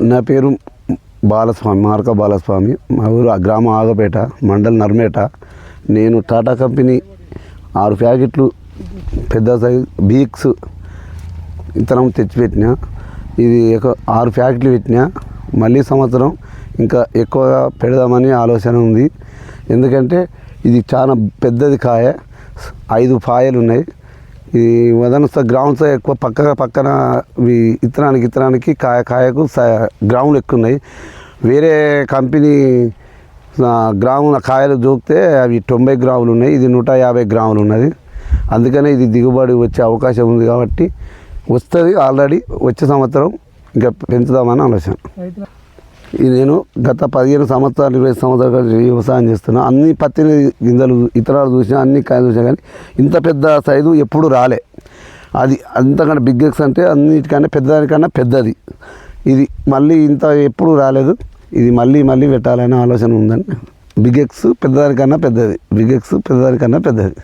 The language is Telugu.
నా పేరు బాలస్వామి, మార్క బాలస్వామి. మా ఊరు గ్రామం ఆగపేట, మండల్ నర్మేట. నేను టాటా కంపెనీ 6 ప్యాకెట్లు పెద్ద సైజు బీక్స్ విత్తనం తెచ్చిపెట్టినా. ఇది 6 ప్యాకెట్లు పెట్టినా. మళ్ళీ సంవత్సరం ఇంకా ఎక్కువగా పెడదామని ఆలోచన ఉంది. ఎందుకంటే ఇది చాలా పెద్దది కాయ, 5 పాయలు ఉన్నాయి. ఈ వదనస్థ గ్రౌండ్స్ ఎక్కువ పక్కన ఇత్తనానికి కాయకు గ్రౌండ్లు ఎక్కువ ఉన్నాయి. వేరే కంపెనీ గ్రాముల కాయలు చూస్తే అవి 90 గ్రాములు ఉన్నాయి, ఇది 150 గ్రాములు ఉన్నది. అందుకనే ఇది దిగుబడి వచ్చే అవకాశం ఉంది కాబట్టి వస్తుంది. ఆల్రెడీ వచ్చే సంవత్సరం ఇంకా పెంచుదామని ఆలోచన. ఇది నేను గత 15 సంవత్సరాలు 20 సంవత్సరాలు వ్యవసాయం చేస్తున్నా. అన్ని పత్తి గింజలు ఇతరాలు చూసినా, అన్ని కాయలు చూసినా, కానీ ఇంత పెద్ద సైజు ఎప్పుడు రాలే. అది అంతకన్నా బిగ్ ఎక్స్ అంటే అన్నిటికన్నా పెద్దదానికన్నా పెద్దది. ఇది మళ్ళీ ఇంత ఎప్పుడు రాలేదు. ఇది మళ్ళీ పెట్టాలనే ఆలోచన ఉందని. బిగ్ ఎక్స్ పెద్దదానికన్నా పెద్దది, బిగ్ ఎక్స్ పెద్దదానికన్నా పెద్దది.